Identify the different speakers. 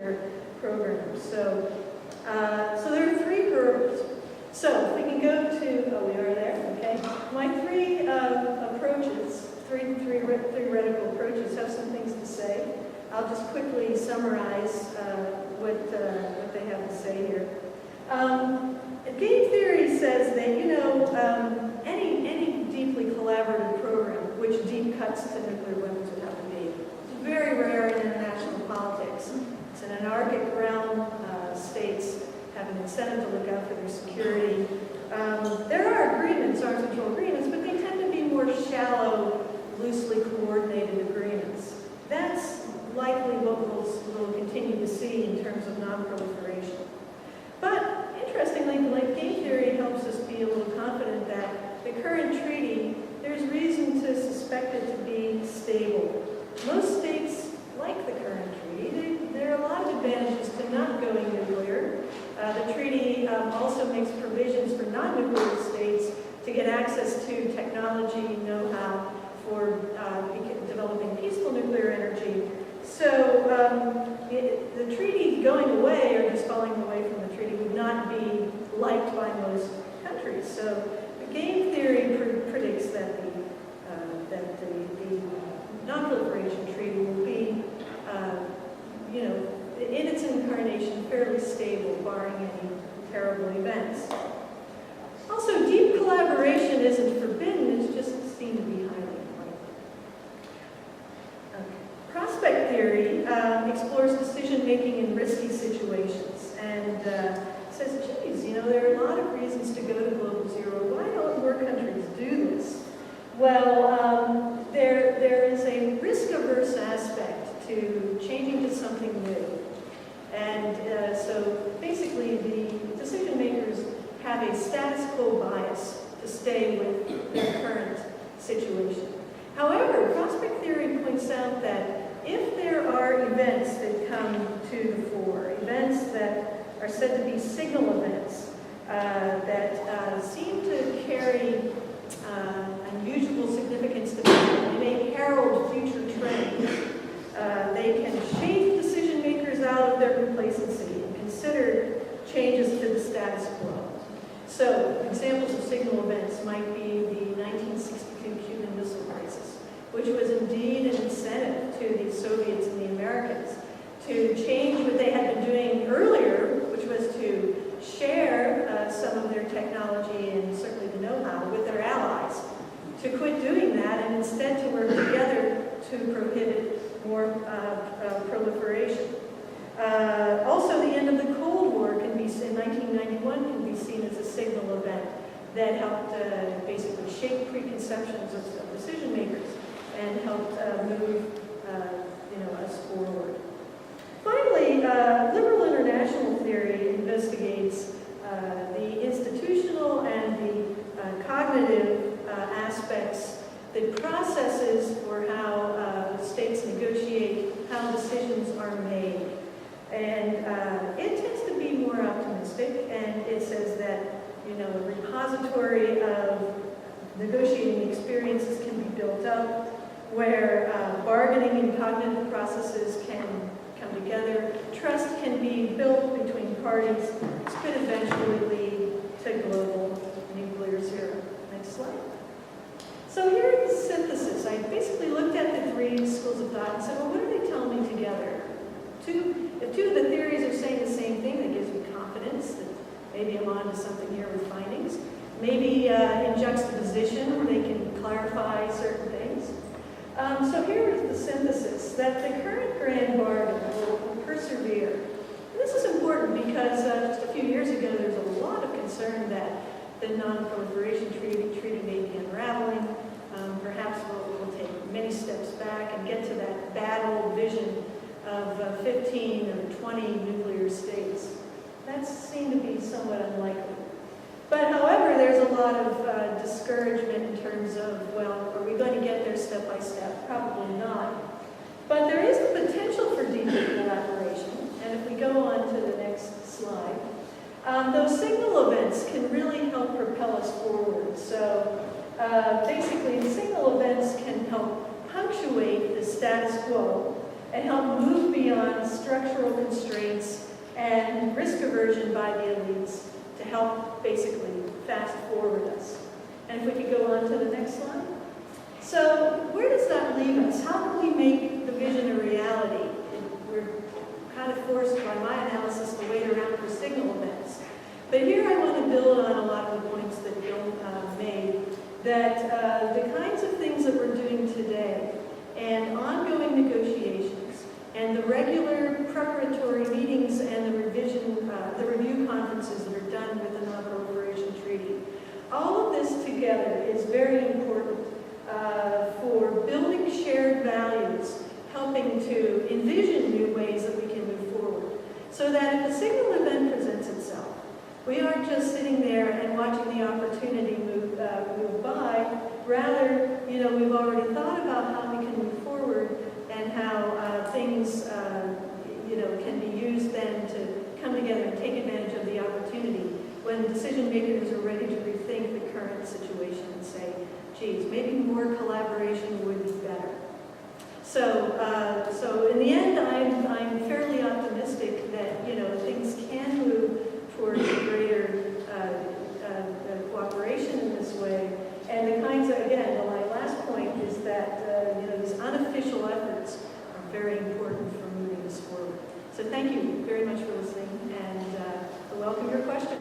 Speaker 1: program. So there are three groups. So if we can go to, oh, we are there, okay. My three approaches, three theoretical approaches have some things to say. I'll just quickly summarize what they have to say here. Game theory says that, any deeply collaborative program, which deep cuts to nuclear weapons would have to be, it's very rare in international politics. It's an anarchic realm. States have an incentive to look out for their security. There are agreements, arms control agreements, but they tend to be more shallow, loosely coordinated agreements. That's likely what we'll continue to see in terms of non-proliferation. But interestingly, game theory helps us be a little confident that the current treaty, there's reason to suspect it to be stable. Most states like the current treaty. There are a lot of advantages to not going nuclear. The treaty also makes provisions for non-nuclear states to get access to technology, know-how for developing peaceful nuclear energy. So the treaty going away or just falling away from the treaty would not be liked by most countries. So the game theory predicts that the non-proliferation treaty will be, in its incarnation, fairly stable, barring any terrible events. Also, deep collaboration isn't forbidden, it's just seen to be highly unlikely. Okay. Prospect theory explores decision-making in risky situations and says, geez, there are a lot of reasons to go to global zero. Why don't more countries do this? Well, there is a risk-averse aspect to changing to something new. And so basically the decision makers have a status quo bias to stay with their current situation. However, prospect theory points out that if there are events that come to the fore, events that are said to be signal events that seem to carry unusual significance to people, they may herald future trends. They can shake decision makers out of their complacency and consider changes to the status quo. So, examples of signal events might be the 1962 Cuban Missile Crisis, which was indeed an incentive to the Soviets and the Americans to change what they had been doing earlier, which was to share some of their technology and certainly the know-how with their allies, to quit doing that and instead to work together to prohibit more proliferation. Also, the end of the Cold War can be, in 1991, can be seen as a signal event that helped basically shake preconceptions of decision makers and helped move us forward. Finally, liberal international theory investigates the institutional and the cognitive aspects, the processes for how states negotiate, how decisions are made. And it tends to be more optimistic, and it says that, a repository of negotiating experiences can be built up, where bargaining and cognitive processes can come together. Trust can be built between parties. This could eventually lead to global nuclear zero. Next slide. So here is the synthesis. I basically looked at the three schools of thought and said, well, what are they telling me together? If two of the theories are saying the same thing, that gives me confidence that maybe I'm on to something here with findings. Maybe in juxtaposition, they can clarify certain things. So here is the synthesis, that the current grand bargain will persevere. And this is important because just a few years ago, there was a lot of concern that the non-proliferation treaty may be unraveling. Perhaps we'll take many steps back and get to that bad old vision of 15 or 20 nuclear states. That's seen to be somewhat unlikely. But however, there's a lot of discouragement in terms of, well, are we going to get there step by step? Probably not. But there is the potential for deeper collaboration. And if we go on to the next slide, those signal events can really help propel us forward. So basically, the signal events can help punctuate the status quo and help move beyond structural constraints and risk aversion by the elites to help basically fast forward us. And if we could go on to the next slide. So where does that leave us? How can we make the vision a reality? We're kind of forced by my analysis to wait around for signal events. But here I want to build on a lot of the points that Bill made, that the kinds of things that we're doing today and ongoing negotiations and the regular preparatory meetings and the review conferences that are done with the Non-Proliferation Treaty, all of this together is very important for building shared values, helping to envision new ways that we can move forward, so that if a signal event presents itself, we aren't just sitting there and watching the opportunity move by. Rather, we've already thought about how we can move forward and how things, can be used then to come together and take advantage of the opportunity when decision makers are ready to rethink the current situation and say, geez, maybe more collaboration would be better. So in the end, I'm fairly